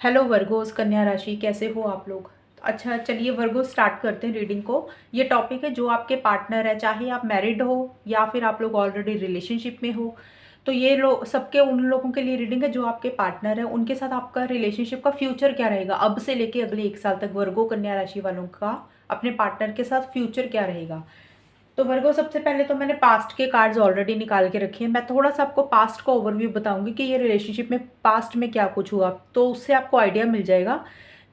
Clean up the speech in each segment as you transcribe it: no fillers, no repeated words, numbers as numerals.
Hello Virgo's कन्या राशि, कैसे हो आप लोग। अच्छा चलिए वर्गो स्टार्ट करते हैं रीडिंग को। ये टॉपिक है जो आपके पार्टनर है, चाहे आप मैरिड हो या फिर आप लोग ऑलरेडी रिलेशनशिप में हो। तो ये लोग सबके उन लोगों के लिए रीडिंग है जो आपके पार्टनर है, उनके साथ आपका रिलेशनशिप का फ्यूचर क्या रहेगा अब से लेके अगले 1 साल तक। वर्गो कन्या राशि वालों का अपने पार्टनर के साथ फ्यूचर क्या रहेगा। तो वर्गो सबसे पहले तो मैंने पास्ट के कार्ड्स ऑलरेडी निकाल के रखे हैं। मैं थोड़ा सा आपको पास्ट का ओवरव्यू बताऊंगी कि ये रिलेशनशिप में पास्ट में क्या कुछ हुआ, तो उससे आपको आइडिया मिल जाएगा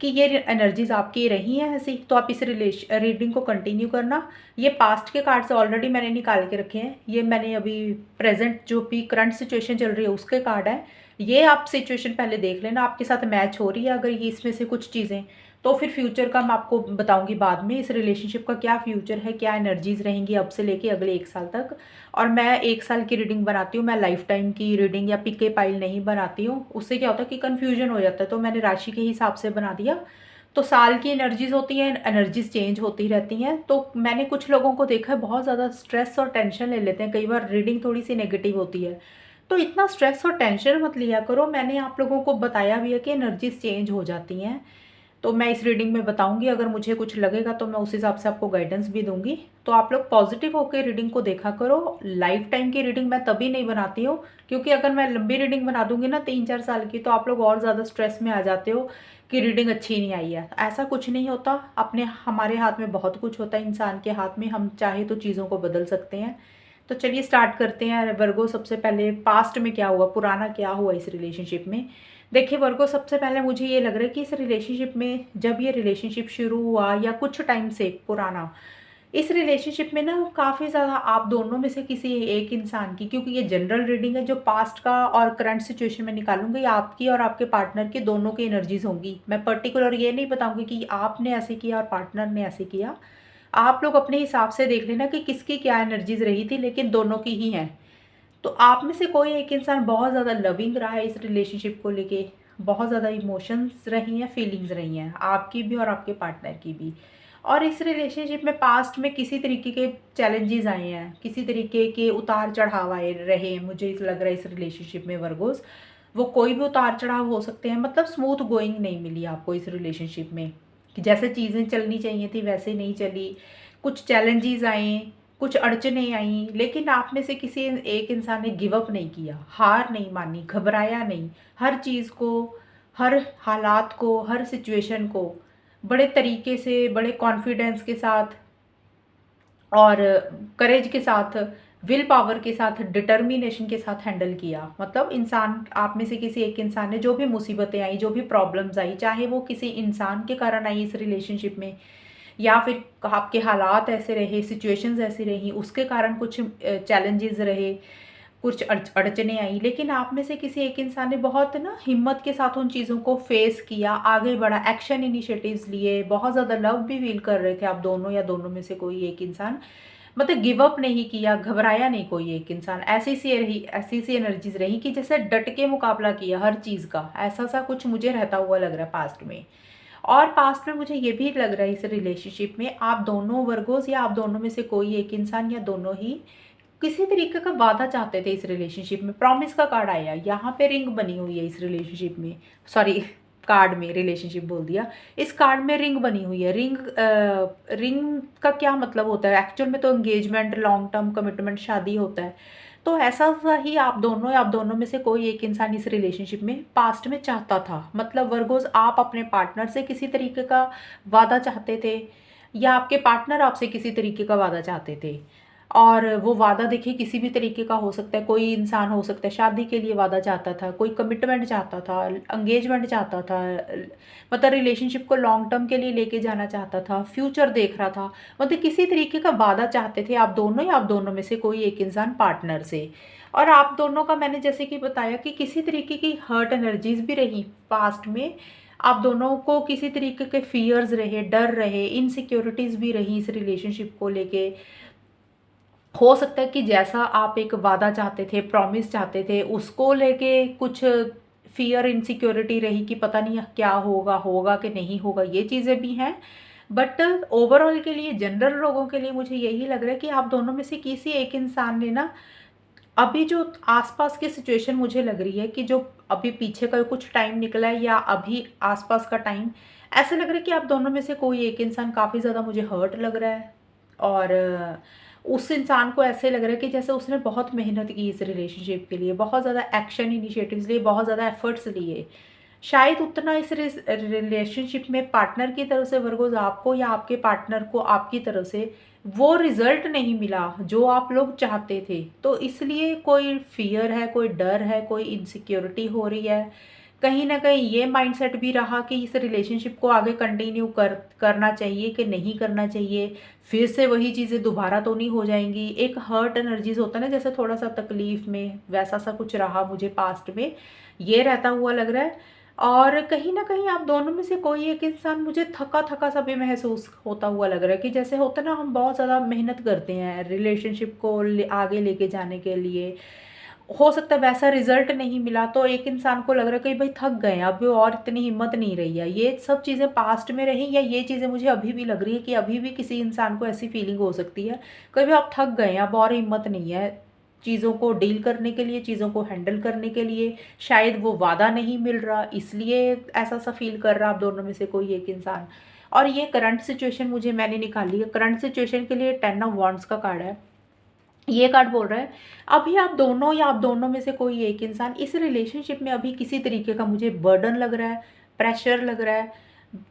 कि ये एनर्जीज आपकी रही हैं ऐसी। तो आप इस रीडिंग को कंटिन्यू करना। ये पास्ट के कार्ड्स ऑलरेडी मैंने निकाल के रखे हैं। ये मैंने अभी प्रेजेंट जो भी करंट सिचुएशन चल रही है उसके कार्ड है। ये आप सिचुएशन पहले देख लेना आपके साथ मैच हो रही है। अगर ये इसमें से कुछ चीज़ें, तो फिर फ्यूचर का मैं आपको बताऊंगी बाद में, इस रिलेशनशिप का क्या फ्यूचर है, क्या एनर्जीज रहेंगी अब से लेके अगले 1 साल तक। और मैं 1 साल की रीडिंग बनाती हूँ, मैं लाइफ टाइम की रीडिंग या पिके पाइल नहीं बनाती हूँ। उससे क्या होता है कि कन्फ्यूजन हो जाता है, तो मैंने राशि के हिसाब से बना दिया। तो साल की एनर्जीज होती हैं, एनर्जीज चेंज होती रहती हैं। तो मैंने कुछ लोगों को देखा है बहुत ज़्यादा स्ट्रेस और टेंशन ले लेते हैं, कई बार रीडिंग थोड़ी सी नेगेटिव होती है। तो इतना स्ट्रेस और टेंशन मत लिया करो। मैंने आप लोगों को बताया भी है कि एनर्जीज चेंज हो जाती हैं। तो मैं इस रीडिंग में बताऊंगी, अगर मुझे कुछ लगेगा तो मैं उस हिसाब से आपको गाइडेंस भी दूंगी। तो आप लोग पॉजिटिव होकर रीडिंग को देखा करो। लाइफ टाइम की रीडिंग मैं तभी नहीं बनाती हूँ क्योंकि अगर मैं लंबी रीडिंग बना दूंगी ना 3-4 साल की, तो आप लोग और ज़्यादा स्ट्रेस में आ जाते हो कि रीडिंग अच्छी नहीं आई है। ऐसा कुछ नहीं होता। अपने हमारे हाथ में बहुत कुछ होता है, इंसान के हाथ में, हम चाहे तो चीज़ों को बदल सकते हैं। तो चलिए स्टार्ट करते हैं। वर्गो सबसे पहले पास्ट में क्या हुआ, पुराना क्या हुआ इस रिलेशनशिप में। देखिए वर्गो, सबसे पहले मुझे ये लग रहा है कि इस रिलेशनशिप में जब ये रिलेशनशिप शुरू हुआ या कुछ टाइम से पुराना, इस रिलेशनशिप में ना काफ़ी ज़्यादा आप दोनों में से किसी एक इंसान की, क्योंकि ये जनरल रीडिंग है, जो पास्ट का और करंट सिचुएशन में निकालूंगी, आपकी और आपके पार्टनर की दोनों की एनर्जीज होंगी। मैं पर्टिकुलर ये नहीं बताऊंगी कि आपने ऐसे किया और पार्टनर ने ऐसे किया। आप लोग अपने हिसाब से देख लेना कि किसकी क्या एनर्जीज रही थी, लेकिन दोनों की ही हैं। तो आप में से कोई एक इंसान बहुत ज़्यादा लविंग रहा है इस रिलेशनशिप को लेके, बहुत ज़्यादा इमोशंस रही हैं, फीलिंग्स रही हैं आपकी भी और आपके पार्टनर की भी। और इस रिलेशनशिप में पास्ट में किसी तरीके के चैलेंजेस आए हैं, किसी तरीके के उतार चढ़ाव आए रहे हैं, मुझे लग रहा है इस रिलेशनशिप में वर्गोस। वो कोई भी उतार चढ़ाव हो सकते हैं, मतलब स्मूथ गोइंग नहीं मिली आपको इस रिलेशनशिप में, कि जैसे चीज़ें चलनी चाहिए थी वैसे नहीं चली। कुछ चैलेंजेस आए, कुछ अड़चने आई, लेकिन आप में से किसी एक इंसान ने गिव अप नहीं किया, हार नहीं मानी, घबराया नहीं। हर चीज़ को, हर हालात को, हर सिचुएशन को बड़े तरीके से, बड़े कॉन्फिडेंस के साथ और करेज के साथ, विल पावर के साथ, डिटर्मिनेशन के साथ हैंडल किया। मतलब इंसान, आप में से किसी एक इंसान ने जो भी मुसीबतें आई, जो भी प्रॉब्लम्स आई, चाहे वो किसी इंसान के कारण आई इस रिलेशनशिप में, या फिर आपके हालात ऐसे रहे, सिचुएशंस ऐसी रही, उसके कारण कुछ चैलेंजेस रहे, कुछ अड़चने आई, लेकिन आप में से किसी एक इंसान ने बहुत ना हिम्मत के साथ उन चीज़ों को फेस किया, आगे बढ़ा, एक्शन इनिशिएटिव्स लिए, बहुत ज़्यादा लव भी फील कर रहे थे आप दोनों या दोनों में से कोई एक इंसान। मतलब गिव अप नहीं किया, घबराया नहीं कोई एक इंसान। ऐसी सी एनर्जीज रही कि जैसे डट के मुकाबला किया हर चीज़ का, ऐसा सा कुछ मुझे रहता हुआ लग रहा है पास्ट में। और पास्ट में मुझे ये भी लग रहा है इस रिलेशनशिप में आप दोनों वर्गोस या आप दोनों में से कोई एक इंसान या दोनों ही किसी तरीके का वादा चाहते थे इस रिलेशनशिप में। प्रॉमिस का कार्ड आया, यहाँ पे रिंग बनी हुई है इस रिलेशनशिप में, सॉरी कार्ड में रिलेशनशिप बोल दिया। इस कार्ड में रिंग बनी हुई है। रिंग का क्या मतलब होता है एक्चुअल में, तो एंगेजमेंट, लॉन्ग टर्म कमिटमेंट, शादी होता है। तो ऐसा सा ही आप दोनों में से कोई एक इंसान इस रिलेशनशिप में पास्ट में चाहता था। मतलब वर्गोस, आप अपने पार्टनर से किसी तरीके का वादा चाहते थे या आपके पार्टनर आपसे किसी तरीके का वादा चाहते थे। और वो वादा देखिए किसी भी तरीके का हो सकता है, कोई इंसान हो सकता है शादी के लिए वादा चाहता था, कोई कमिटमेंट चाहता था, एंगेजमेंट चाहता था, मतलब रिलेशनशिप को लॉन्ग टर्म के लिए लेके जाना चाहता था, फ्यूचर देख रहा था। मतलब किसी तरीके का वादा चाहते थे आप दोनों, या आप दोनों में से कोई एक इंसान पार्टनर से। और आप दोनों का मैंने जैसे कि बताया कि किसी तरीके की हर्ट एनर्जीज भी रही पास्ट में। आप दोनों को किसी तरीके के फियर्स रहे, डर रहे, इनसिक्योरिटीज़ भी रही इस रिलेशनशिप को लेके। हो सकता है कि जैसा आप एक वादा चाहते थे, प्रॉमिस चाहते थे, उसको लेके कुछ फियर, इनसिक्योरिटी रही कि पता नहीं क्या होगा, होगा कि नहीं होगा, ये चीज़ें भी हैं। बट ओवरऑल के लिए, जनरल लोगों के लिए मुझे यही लग रहा है कि आप दोनों में से किसी एक इंसान ने ना अभी जो आसपास की सिचुएशन मुझे लग रही है कि जो अभी पीछे का कुछ टाइम निकला है या अभी आसपास का टाइम, ऐसा लग रहा है कि आप दोनों में से कोई एक इंसान काफ़ी ज़्यादा मुझे हर्ट लग रहा है। और उस इंसान को ऐसे लग रहा है कि जैसे उसने बहुत मेहनत की इस रिलेशनशिप के लिए, बहुत ज़्यादा एक्शन इनिशिएटिव्स लिए, बहुत ज़्यादा एफर्ट्स लिए। शायद उतना इस रिलेशनशिप में पार्टनर की तरफ से वर्गोज़ आपको या आपके पार्टनर को आपकी तरफ से वो रिज़ल्ट नहीं मिला जो आप लोग चाहते थे। तो इसलिए कोई फ़ियर है, कोई डर है, कोई इनसिक्योरिटी हो रही है। कहीं न कहीं ये माइंडसेट भी रहा कि इस रिलेशनशिप को आगे कंटिन्यू करना चाहिए कि नहीं करना चाहिए। फिर से वही चीज़ें दोबारा तो नहीं हो जाएँगी। एक हर्ट एनर्जीज़ होता है ना, जैसे थोड़ा-सा तकलीफ़ में, वैसा-सा कुछ रहा मुझे पास्ट में, ये रहता हुआ लग रहा है। और कहीं न कहीं आप दोनों में से कोई एक इंसान मुझे थका-थका सा भी महसूस होता हुआ लग रहा है कि जैसे होता है ना, हम बहुत ज़्यादा मेहनत करते हैं रिलेशनशिप को आगे लेके जाने के लिए। हो सकता है वैसा रिज़ल्ट नहीं मिला तो एक इंसान को लग रहा है कि भाई थक गए हैं, अब और इतनी हिम्मत नहीं रही है। ये सब चीज़ें पास्ट में रही या ये चीज़ें मुझे अभी भी लग रही है कि अभी भी किसी इंसान को ऐसी फीलिंग हो सकती है, कभी आप थक गए हैं, अब और हिम्मत नहीं है चीज़ों को डील करने के लिए, चीज़ों को हैंडल करने के लिए। शायद वो वादा नहीं मिल रहा, इसलिए ऐसा-सा फ़ील कर रहा आप दोनों में से कोई एक इंसान। और ये करंट सिचुएशन मुझे मैंने निकाली है। करंट सिचुएशन के लिए 10 ऑफ वांड्स का कार्ड है। ये कार्ड बोल रहा है, अभी आप दोनों या आप दोनों में से कोई एक इंसान इस रिलेशनशिप में अभी किसी तरीके का मुझे बर्डन लग रहा है, प्रेशर लग रहा है।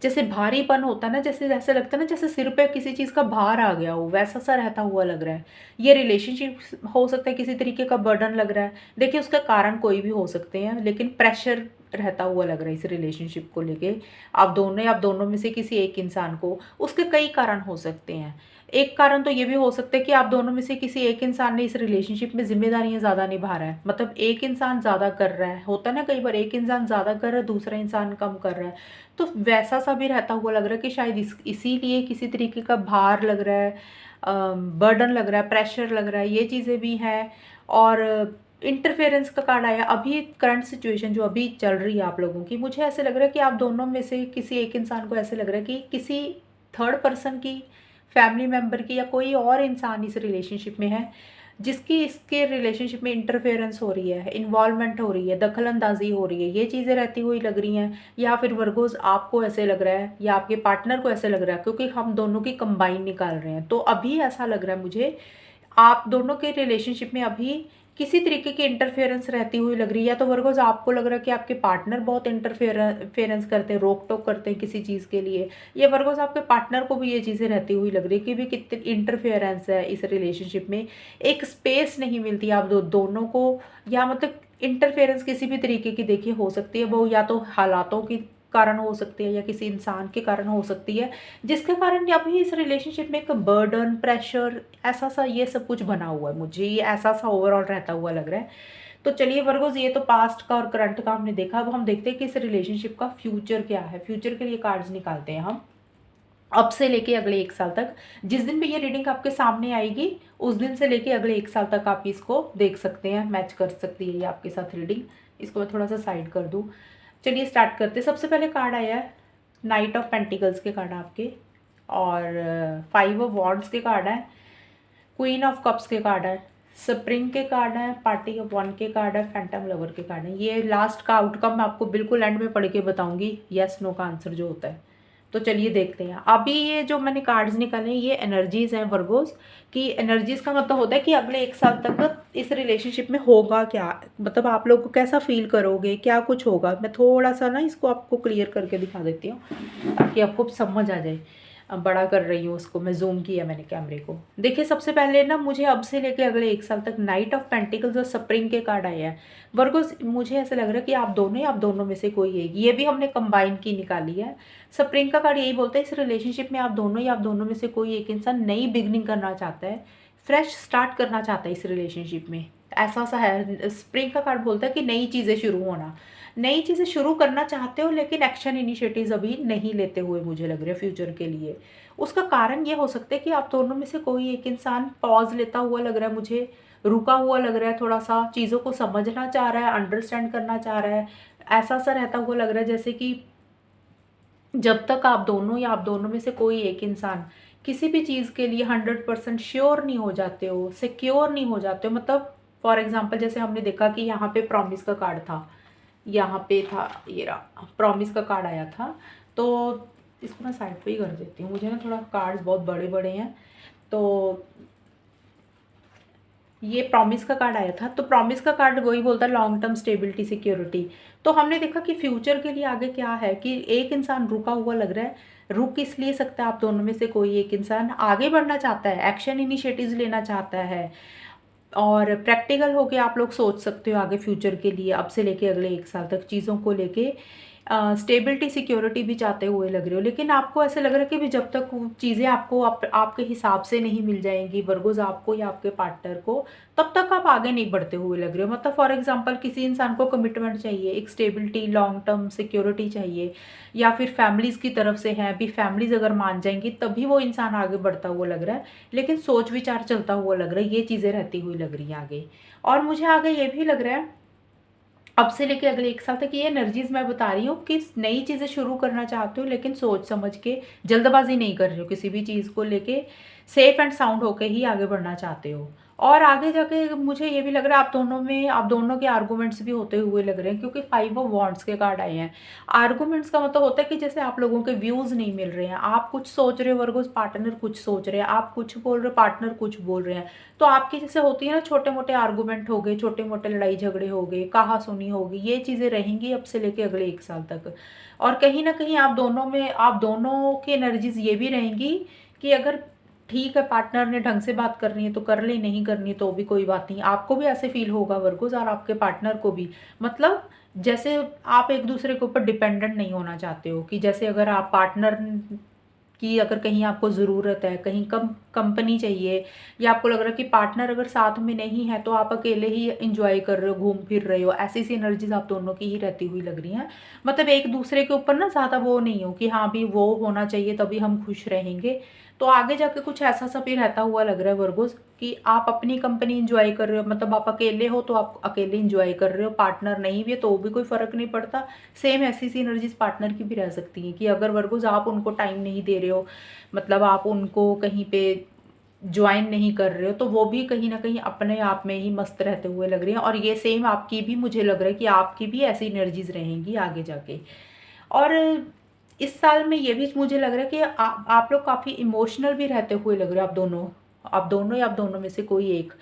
जैसे भारीपन होता है ना, जैसे ऐसा लगता है ना जैसे सिर पे किसी चीज़ का भार आ गया हो, वैसा-सा रहता हुआ लग रहा है। ये रिलेशनशिप हो सकता है किसी तरीके का बर्डन लग रहा है। देखिए, उसका कारण कोई भी हो सकते हैं, लेकिन प्रेशर रहता हुआ लग रहा है इस रिलेशनशिप को लेके। आप दोनों में से किसी एक इंसान को, उसके कई कारण हो सकते हैं। एक कारण तो ये भी हो सकता है कि आप दोनों में से किसी एक इंसान ने इस रिलेशनशिप में ज़िम्मेदारियाँ ज़्यादा निभा रहा है। मतलब एक इंसान ज़्यादा कर रहा है, होता है ना कई बार एक इंसान ज़्यादा कर रहा है, दूसरा इंसान कम कर रहा है। तो वैसा-सा भी रहता हुआ लग रहा है कि शायद इसीलिए किसी तरीके का भार लग रहा है, बर्डन लग रहा है, प्रेशर लग रहा है, ये चीज़ें भी हैं। और इंटरफेरेंस का कार्ड आया। अभी करंट सिचुएशन जो अभी चल रही है आप लोगों की, मुझे ऐसे लग रहा है कि आप दोनों में से किसी एक इंसान को ऐसे लग रहा है कि किसी थर्ड पर्सन की, फैमिली मेंबर की या कोई और इंसान इस रिलेशनशिप में है, जिसकी इसके रिलेशनशिप में इंटरफेरेंस हो रही है, इन्वॉल्वमेंट हो रही है, दखल-अंदाज़ी हो रही है, ये चीज़ें रहती हुई लग रही हैं। या फिर वर्गोज़ आपको ऐसे लग रहा है या आपके पार्टनर को ऐसे लग रहा है, क्योंकि हम दोनों की कंबाइन निकाल रहे हैं। तो अभी ऐसा लग रहा है मुझे, आप दोनों के रिलेशनशिप में अभी किसी तरीके की इंटरफेरेंस रहती हुई लग रही है। या तो वर्गोज़ आपको लग रहा है कि आपके पार्टनर बहुत फेरेंस करते हैं, रोक-टोक करते हैं किसी चीज़ के लिए। या वर्गोज़ आपके पार्टनर को भी ये चीज़ें रहती हुई लग रही है कि भी कितनी इंटरफेरेंस है इस रिलेशनशिप में। एक स्पेस नहीं मिलती आप दोनों को, या मतलब इंटरफेरेंस किसी भी तरीके की देखिए हो सकती है, वो या तो हालातों के कारण हो सकती है या किसी इंसान के कारण हो सकती है, जिसके कारण या भी इस रिलेशनशिप में एक बर्डन, प्रेशर, ऐसा-सा ये सब कुछ बना हुआ है। मुझे ये ऐसा-सा ओवरऑल रहता हुआ लग रहा है। तो चलिए वर्गोज़, ये तो पास्ट का और करंट का हमने देखा। अब हम देखते हैं कि इस रिलेशनशिप का फ्यूचर क्या है। फ्यूचर के लिए कार्ड्स निकालते हैं हम, अब से लेके अगले 1 साल तक। जिस दिन भी ये रीडिंग आपके सामने आएगी, उस दिन से लेके अगले 1 साल तक आप इसको देख सकते हैं, मैच कर सकती है ये आपके साथ रीडिंग। इसको मैं थोड़ा-सा साइड कर दूँ। चलिए स्टार्ट करते हैं। सबसे पहले कार्ड आया है, नाइट ऑफ पेंटिकल्स के कार्ड आपके, और 5 ऑफ वॉन्ड्स के कार्ड हैं, क्वीन ऑफ कप्स के कार्ड है, स्प्रिंग के कार्ड हैं, पार्टी ऑफ वन के कार्ड है, फैंटम लवर के कार्ड हैं। ये लास्ट का आउटकम मैं आपको बिल्कुल एंड में पढ़ के बताऊंगी, यस नो का आंसर जो होता है। तो चलिए देखते हैं। अभी ये जो मैंने कार्ड्स निकाले हैं, ये एनर्जीज हैं वर्गोस की। एनर्जीज का मतलब होता है कि अगले 1 साल तक इस रिलेशनशिप में होगा क्या, मतलब आप लोग को कैसा फील करोगे, क्या कुछ होगा। मैं थोड़ा सा ना इसको आपको क्लियर करके दिखा देती हूँ ताकि आपको समझ आ जाए। बड़ा कर रही हूँ उसको, मैं ज़ूम किया मैंने कैमरे को। देखिए, सबसे पहले ना मुझे अब से लेके अगले 1 साल तक नाइट ऑफ पेंटिकल्स और स्प्रिंग के कार्ड आए हैं। वर्गोस, मुझे ऐसा लग रहा है कि आप दोनों या आप दोनों में से कोई एक, ये भी हमने कंबाइन की निकाली है। स्प्रिंग का कार्ड यही बोलता है इस रिलेशनशिप में आप दोनों या आप दोनों में से कोई एक इंसान नई बिगनिंग करना चाहता है, फ्रेश स्टार्ट करना चाहता है इस रिलेशनशिप में। ऐसा सा है। स्प्रिंग का कार्ड बोलता है कि नई चीज़ें शुरू होना, नई चीज़ें शुरू करना चाहते हो, लेकिन एक्शन इनिशिएटिव्स अभी नहीं लेते हुए मुझे लग रहा है फ्यूचर के लिए। उसका कारण ये हो सकता है कि आप दोनों में से कोई एक इंसान पॉज़ लेता हुआ लग रहा है मुझे, रुका हुआ लग रहा है, थोड़ा-सा चीज़ों को समझना चाह रहा है, अंडरस्टैंड करना चाह रहा है। ऐसा-सा रहता हुआ लग रहा है जैसे कि जब तक आप दोनों या आप दोनों में से कोई एक इंसान किसी भी चीज़ के लिए 100% श्योर नहीं हो जाते हो, सिक्योर नहीं हो जाते हो, मतलब फॉर एग्जांपल जैसे हमने देखा कि यहाँ पे प्रॉमिस का कार्ड था, यहाँ पे था, ये रहा प्रॉमिस का कार्ड आया था। तो इसको मैं साइड पे ही कर देती हूँ, मुझे ना थोड़ा कार्ड्स बहुत बड़े बड़े हैं। तो ये प्रॉमिस का कार्ड आया था, तो प्रॉमिस का कार्ड वही बोलता है लॉन्ग टर्म स्टेबिलिटी सिक्योरिटी। तो हमने देखा कि फ्यूचर के लिए आगे क्या है कि एक इंसान रुका हुआ लग रहा है। रुक इसलिए सकता है, आप दोनों में से कोई एक इंसान आगे बढ़ना चाहता है, एक्शन इनिशिएटिव्स लेना चाहता है, और प्रैक्टिकल होके आप लोग सोच सकते हो आगे फ्यूचर के लिए, अब से लेके अगले 1 साल तक चीज़ों को लेके स्टेबिलिटी सिक्योरिटी भी चाहते हुए लग रहे हो। लेकिन आपको ऐसे लग रहा है कि भी जब तक वो चीज़ें आपको आपके हिसाब से नहीं मिल जाएंगी वर्गोज़, आपको या आपके पार्टनर को, तब तक आप आगे नहीं बढ़ते हुए लग रहे हो। मतलब फॉर एग्जांपल किसी इंसान को कमिटमेंट चाहिए, एक स्टेबिलिटी लॉन्ग टर्म सिक्योरिटी चाहिए, या फिर फैमिलीज़ की तरफ से है, अभी फैमिलीज़ अगर मान जाएंगी तभी वो इंसान आगे बढ़ता हुआ लग रहा है। लेकिन सोच विचार चलता हुआ लग रहा है, ये चीज़ें रहती हुई लग रही हैं आगे। और मुझे आगे ये भी लग रहा है अब से लेके अगले 1 साल तक, ये एनर्जीज मैं बता रही हूँ कि नई चीज़ें शुरू करना चाहते हो, लेकिन सोच समझ के, जल्दबाजी नहीं कर रहे हो किसी भी चीज़ को लेके, सेफ एंड साउंड होके ही आगे बढ़ना चाहते हो। और आगे जाके मुझे ये भी लग रहा है आप दोनों के आर्गूमेंट्स भी होते हुए लग रहे हैं, क्योंकि 5 ऑफ वॉन्ड्स के कार्ड आए हैं। आर्गूमेंट्स का मतलब होता है कि जैसे आप लोगों के व्यूज़ नहीं मिल रहे हैं, आप कुछ सोच रहे हो वर्गोस, पार्टनर कुछ सोच रहे हैं, आप कुछ बोल रहे हो, पार्टनर कुछ बोल रहे हैं। तो आपकी जैसे होती है ना, छोटे मोटे आर्गूमेंट हो गए, छोटे मोटे लड़ाई झगड़े हो गए, कहा सुनी होगी, ये चीज़ें रहेंगी अब से लेके अगले 1 साल तक। और कहीं ना कहीं आप दोनों की एनर्जीज ये भी रहेंगी कि अगर ठीक है पार्टनर ने ढंग से बात करनी है तो कर ले, नहीं करनी तो भी कोई बात नहीं। आपको भी ऐसे फील होगा वर्गोस, और आपके पार्टनर को भी। मतलब जैसे आप एक दूसरे के ऊपर डिपेंडेंट नहीं होना चाहते हो, कि जैसे अगर आप पार्टनर कि अगर कहीं आपको ज़रूरत है, कहीं कम कंपनी चाहिए, या आपको लग रहा है कि पार्टनर अगर साथ में नहीं है तो आप अकेले ही इंजॉय कर रहे हो, घूम फिर रहे हो, ऐसी सी एनर्जीज आप दोनों की ही रहती हुई लग रही हैं। मतलब एक दूसरे के ऊपर ना ज़्यादा वो नहीं हो कि हाँ भी वो होना चाहिए तभी हम खुश रहेंगे। तो आगे जाके कुछ ऐसा सा भी रहता हुआ लग रहा है वर्गोस, कि आप अपनी कंपनी इंजॉय कर रहे हो, मतलब आप अकेले हो तो आप अकेले इंजॉय कर रहे हो, पार्टनर नहीं भी है तो भी कोई फ़र्क नहीं पड़ता। सेम ऐसी सी एनर्जीज पार्टनर की भी रह सकती हैं, कि अगर वर्गोस आप उनको टाइम नहीं दे रहे हो, मतलब आप उनको कहीं पे ज्वाइन नहीं कर रहे हो, तो वो भी कहीं ना कहीं अपने आप में ही मस्त रहते हुए लग रही हैं। और ये सेम आपकी भी, मुझे लग रहा है कि आपकी भी ऐसी एनर्जीज रहेंगी आगे जाके। और इस साल में ये भी मुझे लग रहा है कि आप लोग काफ़ी इमोशनल भी रहते हुए लग रहे हो, आप दोनों या आप दोनों में से कोई एक।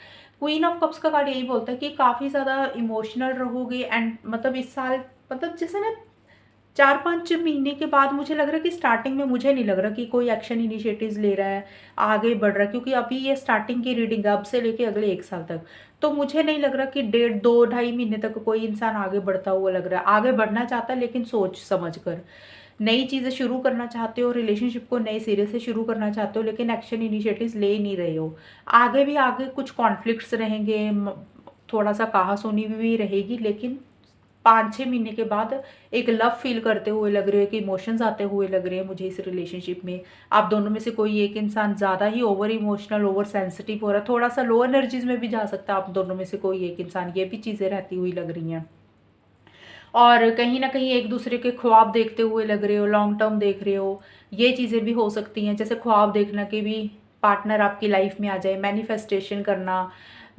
क्वीन ऑफ कप्स का कार्ड यही बोलता है कि काफ़ी ज़्यादा इमोशनल रहोगे, एंड मतलब इस साल, मतलब जैसे ना 4-5 महीने के बाद मुझे लग रहा है कि स्टार्टिंग में मुझे नहीं लग रहा कि कोई एक्शन इनिशिएटिव्स ले रहा है, आगे बढ़ रहा है, क्योंकि अभी ये स्टार्टिंग की रीडिंग है अब से लेके अगले 1 साल तक। तो मुझे नहीं लग रहा कि 1.5-2-2.5 महीने तक कोई इंसान आगे बढ़ता हुआ लग रहा है। आगे बढ़ना चाहता है लेकिन सोच समझ कर, नई चीज़ें शुरू करना चाहते हो, रिलेशनशिप को नए सिरे से शुरू करना चाहते हो, लेकिन एक्शन इनिशिएटिव्स ले नहीं रहे हो। आगे कुछ कॉन्फ्लिक्ट्स रहेंगे, थोड़ा सा कहा-सुनी भी रहेगी, लेकिन 5-6 महीने के बाद एक लव फील करते हुए लग रहे हो, कि इमोशंस आते हुए लग रहे हैं मुझे इस रिलेशनशिप में। आप दोनों में से कोई एक इंसान ज़्यादा ही ओवर इमोशनल, ओवर सेंसिटिव हो रहा है, थोड़ा सा लो एनर्जीज में भी जा सकता है आप दोनों में से कोई एक इंसान, ये भी चीज़ें रहती हुई लग रही हैं। और कहीं ना कहीं एक दूसरे के ख्वाब देखते हुए लग रहे हो, लॉन्ग टर्म देख रहे हो, ये चीज़ें भी हो सकती हैं। जैसे ख्वाब देखना कि भी पार्टनर आपकी लाइफ में आ जाए, मैनिफेस्टेशन करना,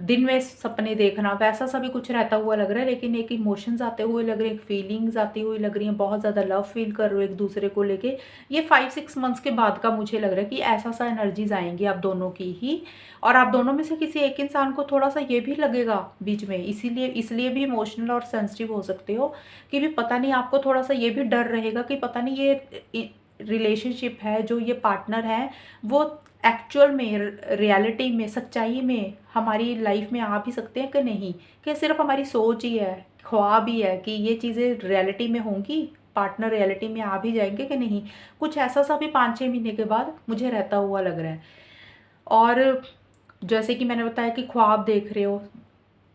दिन में सपने देखना, वैसा सा भी कुछ रहता हुआ लग रहा है। लेकिन एक इमोशंस आते हुए लग रहे हैं, एक फीलिंग्स आती हुई लग रही हैं, बहुत ज़्यादा लव फील कर रहे हो एक दूसरे को लेके। ये 5-6 मंथ्स के बाद का मुझे लग रहा है कि ऐसा सा एनर्जीज आएंगी आप दोनों की ही। और आप दोनों में से किसी एक इंसान को थोड़ा सा ये भी लगेगा बीच में, इसीलिए इसलिए भी इमोशनल और सेंसिटिव हो सकते हो, कि भी पता नहीं, आपको थोड़ा सा ये भी डर रहेगा कि पता नहीं ये रिलेशनशिप है, जो ये पार्टनर है, वो एक्चुअल में, रियलिटी में, सच्चाई में हमारी लाइफ में आ भी सकते हैं कि नहीं, कि सिर्फ हमारी सोच ही है, ख्वाब ही है, कि ये चीज़ें रियलिटी में होंगी, पार्टनर रियलिटी में आ भी जाएंगे कि नहीं। कुछ ऐसा सा भी 5-6 महीने के बाद मुझे रहता हुआ लग रहा है। और जैसे कि मैंने बताया कि ख्वाब देख रहे हो,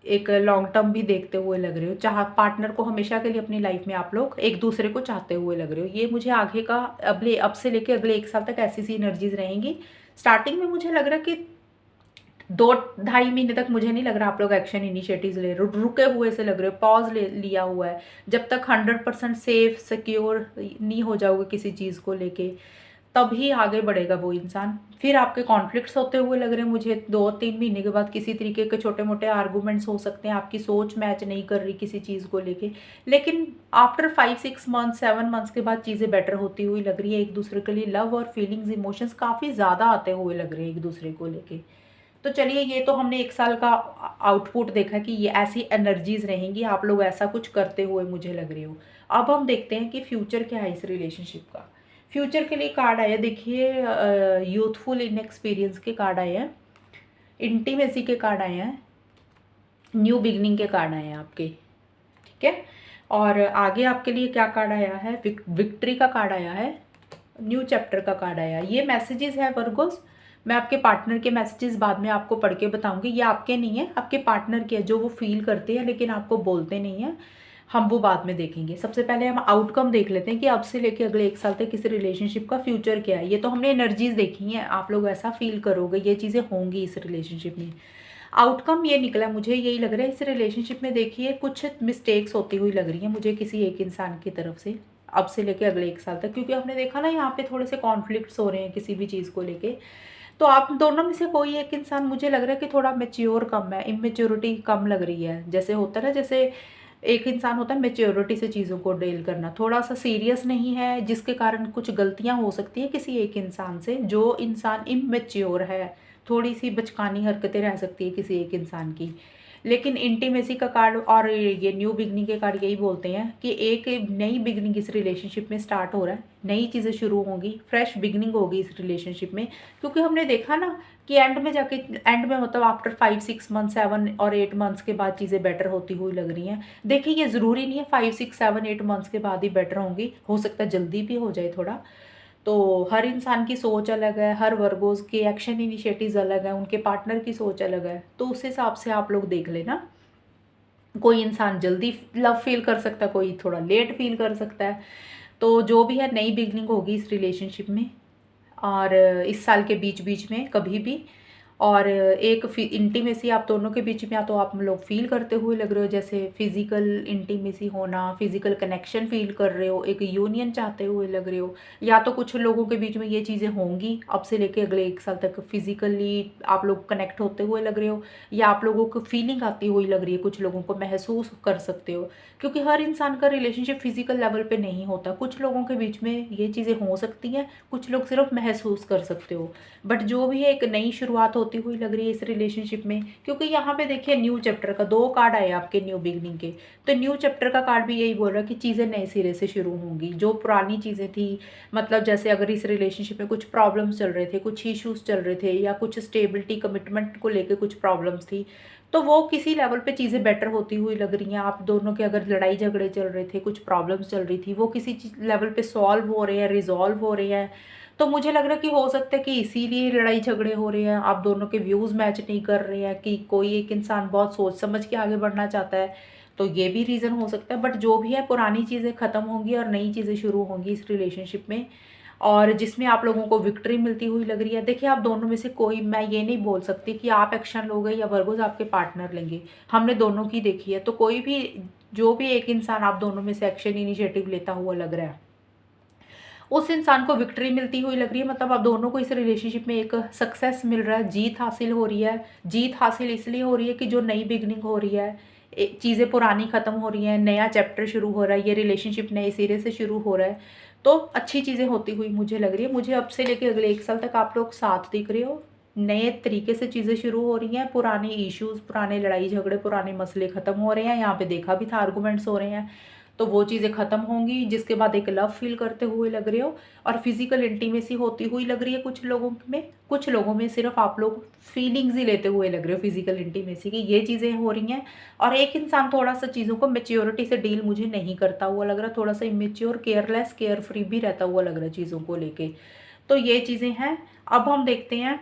एक लॉन्ग टर्म भी देखते हुए लग रहे हो, चाह पार्टनर को हमेशा के लिए अपनी लाइफ में आप लोग एक दूसरे को चाहते हुए लग रहे हो। ये मुझे आगे का अब से लेके अगले 1 साल तक ऐसी सी एनर्जीज रहेंगी। स्टार्टिंग में मुझे लग रहा है कि 2-2.5 महीने तक मुझे नहीं लग रहा आप लोग एक्शन इनिशिएटिव्स ले रहे हो, रुके हुए से लग रहे हो, पॉज लिया हुआ है। जब तक 100% सेफ सिक्योर नहीं हो जाओगे किसी चीज़ को लेके, तभी आगे बढ़ेगा वो इंसान। फिर आपके कॉन्फ्लिक्ट्स होते हुए लग रहे हैं मुझे, 2-3 महीने के बाद किसी तरीके के छोटे मोटे आर्गूमेंट्स हो सकते हैं, आपकी सोच मैच नहीं कर रही किसी चीज़ को लेके। लेकिन आफ्टर 5-6 मंथ 7 मंथ्स के बाद चीज़ें बेटर होती हुई लग रही है, एक दूसरे के लिए लव और फीलिंग्स इमोशंस काफ़ी ज़्यादा आते हुए लग रहे हैं एक दूसरे को लेके। तो चलिए, ये तो हमने 1 साल का आउटपुट देखा कि ये ऐसी एनर्जीज रहेंगी, आप लोग ऐसा कुछ करते हुए मुझे लग रहे हो। अब हम देखते हैं कि फ्यूचर क्या है इस रिलेशनशिप का। फ्यूचर के लिए कार्ड आया, देखिए यूथफुल इनएक्सपीरियंस के कार्ड आए हैं, इंटीमेसी के कार्ड आए हैं, न्यू बिगनिंग के कार्ड आए हैं आपके, ठीक है। और आगे आपके लिए क्या कार्ड आया है, विक्ट्री का कार्ड आया है, न्यू चैप्टर का कार्ड आया है। ये मैसेजेस है वर्गोस, मैं आपके पार्टनर के मैसेजेस बाद में आपको पढ़ के बताऊंगी। ये आपके नहीं है, आपके पार्टनर के, जो वो फील करते हैं लेकिन आपको बोलते नहीं हैं, हम वो बाद में देखेंगे। सबसे पहले हम आउटकम देख लेते हैं कि अब से लेके अगले 1 साल तक किसी रिलेशनशिप का फ्यूचर क्या है। ये तो हमने एनर्जीज देखी हैं, आप लोग ऐसा फील करोगे, ये चीज़ें होंगी इस रिलेशनशिप में। आउटकम ये निकला, मुझे यही लग रहा है इस रिलेशनशिप में। देखिए कुछ मिस्टेक्स होती हुई लग रही है मुझे किसी एक इंसान की तरफ से, अब से लेके अगले 1 साल तक, क्योंकि हमने देखा ना यहाँ पे थोड़े से कॉन्फ्लिक्ट्स हो रहे हैं किसी भी चीज़ को लेके। तो आप दोनों में से कोई एक इंसान, मुझे लग रहा है कि थोड़ा मेच्योर कम है, इमेच्योरिटी कम लग रही है। जैसे होता है ना, जैसे एक इंसान होता है मेच्योरिटी से चीज़ों को डील करना, थोड़ा सा सीरियस नहीं है, जिसके कारण कुछ गलतियां हो सकती है किसी एक इंसान से। जो इंसान इमेच्योर है, थोड़ी सी बचकानी हरकतें रह सकती है किसी एक इंसान की। लेकिन इंटीमेसी का कार्ड और ये न्यू बिगनिंग के कार्ड यही बोलते हैं कि एक नई बिगनिंग इस रिलेशनशिप में स्टार्ट हो रहा है, नई चीज़ें शुरू होंगी, फ्रेश बिगनिंग होगी इस रिलेशनशिप में। क्योंकि हमने देखा ना कि एंड में जाके, एंड में मतलब आफ्टर 5-6 मंथ 7 और 8 मंथ्स के बाद चीज़ें बेटर होती हुई लग रही हैं। देखिए ये ज़रूरी नहीं है 5-6-7-8 मंथ्स के बाद ही बेटर होंगी, हो सकता है जल्दी भी हो जाए थोड़ा। तो हर इंसान की सोच अलग है, हर वर्गोज़ के एक्शन इनिशिएटिव्स अलग हैं, उनके पार्टनर की सोच अलग है, तो उस हिसाब से आप लोग देख लेना। कोई इंसान जल्दी लव फील कर सकता है, कोई थोड़ा लेट फील कर सकता है। तो जो भी है, नई बिगनिंग होगी इस रिलेशनशिप में, और इस साल के बीच बीच में कभी भी। और एक इंटीमेसी आप दोनों के बीच में, या तो आप लोग फील करते हुए लग रहे हो, जैसे फिजिकल इंटीमेसी होना, फिजिकल कनेक्शन फील कर रहे हो, एक यूनियन चाहते हुए लग रहे हो। या तो कुछ लोगों के बीच में ये चीज़ें होंगी अब से लेके अगले 1 साल तक, फिजिकली आप लोग कनेक्ट होते हुए लग रहे हो, या आप लोगों को फीलिंग आती हुई लग रही है, कुछ लोगों को महसूस कर सकते हो। क्योंकि हर इंसान का रिलेशनशिप फिजिकल लेवल पे नहीं होता, कुछ लोगों के बीच में ये चीज़ें हो सकती हैं, कुछ लोग सिर्फ महसूस कर सकते हो। बट जो भी है, एक नई शुरुआत होती हुई लग रही है इस रिलेशनशिप में। क्योंकि यहाँ पे देखिए न्यू चैप्टर का 2 कार्ड आए आपके न्यू बिगनिंग के, तो न्यू चैप्टर का कार्ड भी यही बोल रहा है कि चीज़ें नए सिरे से शुरू होंगी। जो पुरानी चीज़ें थी, मतलब जैसे अगर इस रिलेशनशिप में कुछ प्रॉब्लम्स चल रहे थे, कुछ इश्यूज चल रहे थे, या कुछ स्टेबिलिटी कमिटमेंट को लेकर कुछ प्रॉब्लम्स थी, तो वो किसी लेवल पे चीज़ें बेटर होती हुई लग रही हैं। आप दोनों के अगर लड़ाई झगड़े चल रहे थे, कुछ प्रॉब्लम्स चल रही थी, वो किसी लेवल पे सॉल्व हो रहे हैं, रिजॉल्व हो रहे हैं। तो मुझे लग रहा है कि हो सकता है कि इसीलिए लड़ाई झगड़े हो रहे हैं, आप दोनों के व्यूज़ मैच नहीं कर रहे हैं, कि कोई एक इंसान बहुत सोच समझ के आगे बढ़ना चाहता है, तो ये भी रीज़न हो सकता है। बट जो भी है, पुरानी चीज़ें ख़त्म होंगी और नई चीज़ें शुरू होंगी इस रिलेशनशिप में, और जिसमें आप लोगों को विक्ट्री मिलती हुई लग रही है। देखिए आप दोनों में से कोई, मैं ये नहीं बोल सकती कि आप एक्शन लोगे या वर्गोज आपके पार्टनर लेंगे, हमने दोनों की देखी है। तो कोई भी, जो भी एक इंसान आप दोनों में से एक्शन इनिशिएटिव लेता हुआ लग रहा है, उस इंसान को विक्ट्री मिलती हुई लग रही है। मतलब आप दोनों को इस रिलेशनशिप में एक सक्सेस मिल रहा है, जीत हासिल हो रही है। जीत हासिल इसलिए हो रही है कि जो नई बिगनिंग हो रही है, चीज़ें पुरानी ख़त्म हो रही हैं, नया चैप्टर शुरू हो रहा है, ये रिलेशनशिप नए सिरे से शुरू हो रहा है। तो अच्छी चीज़ें होती हुई मुझे लग रही है। मुझे अब से लेके अगले 1 साल तक आप लोग साथ दिख रहे हो, नए तरीके से चीज़ें शुरू हो रही हैं, पुराने इश्यूज़, पुराने लड़ाई झगड़े, पुराने मसले ख़त्म हो रहे हैं। यहाँ पे देखा भी था आर्गूमेंट्स हो रहे हैं, तो वो चीज़ें ख़त्म होंगी, जिसके बाद एक लव फील करते हुए लग रहे हो, और फिजिकल इंटीमेसी होती हुई लग रही है कुछ लोगों में। कुछ लोगों में सिर्फ आप लोग फीलिंग्स ही लेते हुए लग रहे हो फिजिकल इंटीमेसी की, ये चीज़ें हो रही हैं। और एक इंसान थोड़ा सा चीज़ों को मेच्योरिटी से डील मुझे नहीं करता हुआ लग रहा, थोड़ा सा इमेच्योर, केयरलेस, केयर फ्री भी रहता हुआ लग रहा है चीज़ों को लेके। तो ये चीज़ें हैं। अब हम देखते हैं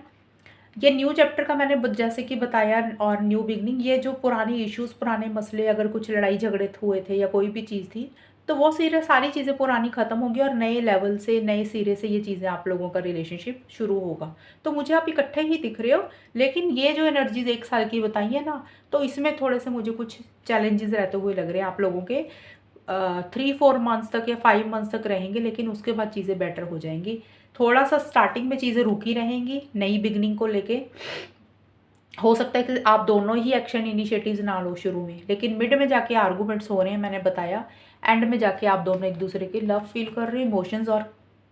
ये न्यू चैप्टर का, मैंने जैसे कि बताया, और न्यू बिगनिंग, ये जो पुराने इश्यूज, पुराने मसले, अगर कुछ लड़ाई झगड़े हुए थे या कोई भी चीज़ थी, तो वो सिरे सारी चीज़ें पुरानी ख़त्म होंगी, और नए लेवल से, नए सिरे से ये चीज़ें आप लोगों का रिलेशनशिप शुरू होगा। तो मुझे आप इकट्ठे ही दिख रहे हो, लेकिन ये जो एनर्जीज 1 साल की बताई है ना, तो इसमें थोड़े से मुझे कुछ चैलेंजेस रहते हुए लग रहे हैं आप लोगों के। 3-4 मंथ्स तक या 5 मंथ्स तक रहेंगे, लेकिन उसके बाद चीज़ें बेटर हो जाएंगी। थोड़ा सा स्टार्टिंग में चीज़ें रुकी रहेंगी नई बिगनिंग को लेके। हो सकता है कि आप दोनों ही एक्शन इनिशिएटिव्स ना लो शुरू में, लेकिन मिड में जाके आर्गूमेंट्स हो रहे हैं, मैंने बताया। एंड में जाके आप दोनों एक दूसरे के लव फील कर रहे हैं, इमोशंस और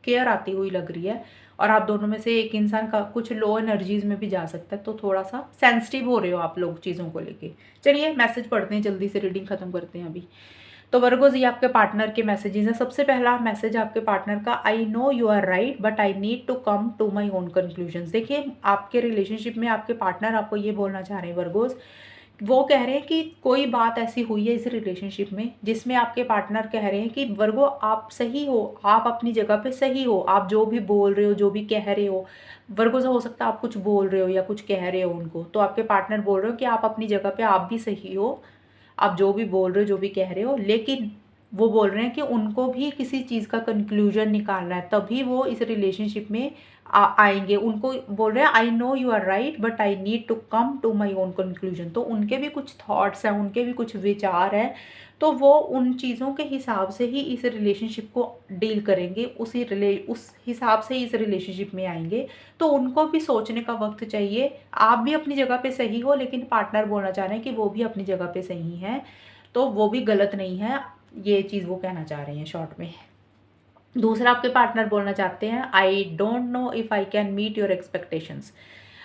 केयर आती हुई लग रही है। और आप दोनों में से एक इंसान का कुछ लो एनर्जीज में भी जा सकता है, तो थोड़ा सा सेंसिटिव हो रहे हो आप लोग चीज़ों को लेके। चलिए मैसेज पढ़ते हैं, जल्दी से रीडिंग खत्म करते हैं अभी। तो वर्गोज ये आपके पार्टनर के मैसेजेस हैं। सबसे पहला मैसेज आपके पार्टनर का, I know you are right but I need to come to my own conclusions. देखिए आपके रिलेशनशिप में आपके पार्टनर आपको ये बोलना चाह रहे हैं वर्गोज, वो कह रहे हैं कि कोई बात ऐसी हुई है इस रिलेशनशिप में जिसमें आपके पार्टनर कह रहे हैं कि वर्गो आप सही हो, आप अपनी जगह पे सही हो, आप जो भी बोल रहे हो जो भी कह रहे हो। वर्गो से हो सकता है आप कुछ बोल रहे हो या कुछ कह रहे हो उनको, तो आपके पार्टनर बोल रहे हो कि आप अपनी जगह पे आप भी सही हो, आप जो भी बोल रहे हो जो भी कह रहे हो, लेकिन वो बोल रहे हैं कि उनको भी किसी चीज़ का कंक्लूजन निकालना है, तभी वो इस रिलेशनशिप में आएंगे। उनको बोल रहे हैं I know you are right but I need to come to my own conclusion. तो उनके भी कुछ थॉट्स हैं, उनके भी कुछ विचार हैं, तो वो उन चीज़ों के हिसाब से ही इस रिलेशनशिप को डील करेंगे, उस हिसाब से ही इस रिलेशनशिप में आएंगे। तो उनको भी सोचने का वक्त चाहिए। आप भी अपनी जगह पे सही हो, लेकिन पार्टनर बोलना चाह रहे हैं कि वो भी अपनी जगह पे सही है, तो वो भी गलत नहीं है। ये चीज़ वो कहना चाह रहे हैं शॉर्ट में। दूसरा आपके पार्टनर बोलना चाहते हैं, I don't know if I can meet your expectations.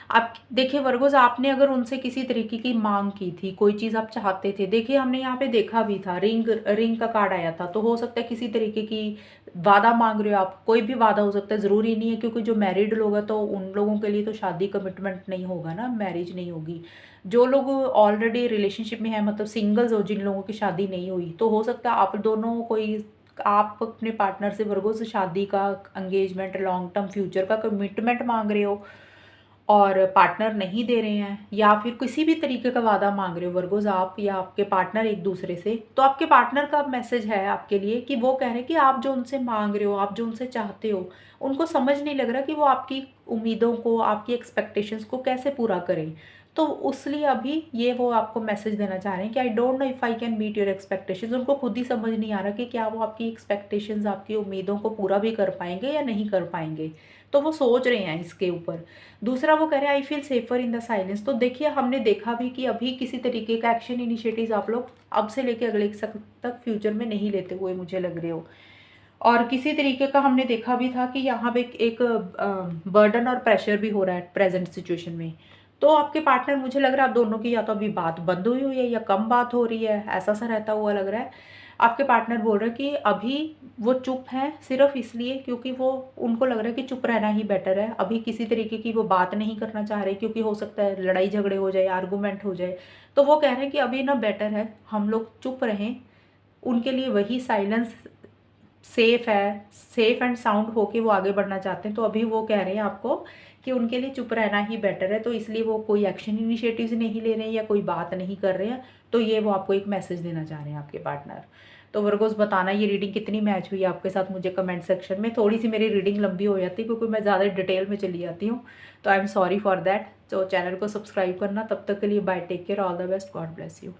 आप देखिए वर्गोज, आपने अगर उनसे किसी तरीके की मांग की थी, कोई चीज़ आप चाहते थे, देखिए हमने यहाँ पे देखा भी था, रिंग का कार्ड आया था, तो हो सकता है किसी तरीके की वादा मांग रहे हो आप। कोई भी वादा हो सकता है, ज़रूरी नहीं है, क्योंकि जो मैरिड लोग हैं तो उन लोगों के लिए तो शादी कमिटमेंट नहीं होगा ना, मैरिज नहीं होगी। जो लोग ऑलरेडी रिलेशनशिप में है, मतलब सिंगल्स हो, जिन लोगों की शादी नहीं हुई, तो हो सकता है आप दोनों कोई, आप अपने पार्टनर से वर्गो से शादी का, एंगेजमेंट, लॉन्ग टर्म फ्यूचर का कमिटमेंट मांग रहे हो और पार्टनर नहीं दे रहे हैं, या फिर किसी भी तरीके का वादा मांग रहे हो वर्गोज आप या आपके पार्टनर एक दूसरे से। तो आपके पार्टनर का मैसेज है आपके लिए कि वो कह रहे हैं कि आप जो उनसे मांग रहे हो, आप जो उनसे चाहते हो, उनको समझ नहीं लग रहा कि वो आपकी उम्मीदों को, आपकी एक्सपेक्टेशंस को कैसे पूरा करें। तो उसलिए अभी ये वो आपको मैसेज देना चाह रहे हैं कि I don't know if I can meet your expectations. उनको खुद ही समझ नहीं आ रहा कि क्या वो आपकी एक्सपेक्टेशंस, आपकी उम्मीदों को पूरा भी कर पाएंगे या नहीं कर पाएंगे, तो वो सोच रहे हैं इसके ऊपर। दूसरा वो कह रहे हैं I feel safer in the silence. तो देखिए हमने देखा भी कि अभी किसी तरीके का एक्शन इनिशिएटिव आप लोग अब से लेके अगले तक फ्यूचर में नहीं लेते हुए मुझे लग रहे हो। और किसी तरीके का हमने देखा भी था कि यहाँ पे एक बर्डन और प्रेशर भी हो रहा है प्रेजेंट सिचुएशन में। तो आपके पार्टनर, मुझे लग रहा है आप दोनों की या तो अभी बात बंद हुई है या कम बात हो रही है, ऐसा सा रहता हुआ लग रहा है। आपके पार्टनर बोल रहे हैं कि अभी वो चुप है सिर्फ इसलिए क्योंकि वो, उनको लग रहा है कि चुप रहना ही बेटर है। अभी किसी तरीके की वो बात नहीं करना चाह रहे, क्योंकि हो सकता है लड़ाई झगड़े हो जाए, आर्गूमेंट हो जाए। तो वो कह रहे हैं कि अभी ना बेटर है हम लोग चुप रहें। उनके लिए वही साइलेंस सेफ है, सेफ एंड साउंड होके वो आगे बढ़ना चाहते हैं। तो अभी वो कह रहे हैं आपको कि उनके लिए चुप रहना ही बेटर है, तो इसलिए वो कोई एक्शन इनिशिएटिव्स नहीं ले रहे हैं या कोई बात नहीं कर रहे हैं। तो ये वो आपको एक मैसेज देना चाह रहे हैं आपके पार्टनर। तो वर्गोस, बताना ये रीडिंग कितनी मैच हुई आपके साथ मुझे कमेंट सेक्शन में। थोड़ी सी मेरी रीडिंग लंबी हो जाती है क्योंकि मैं ज़्यादा डिटेल में चली जाती हूँ, तो I am sorry for that. तो चैनल को सब्सक्राइब करना। तब तक के लिए bye, take care, all the best, God bless you.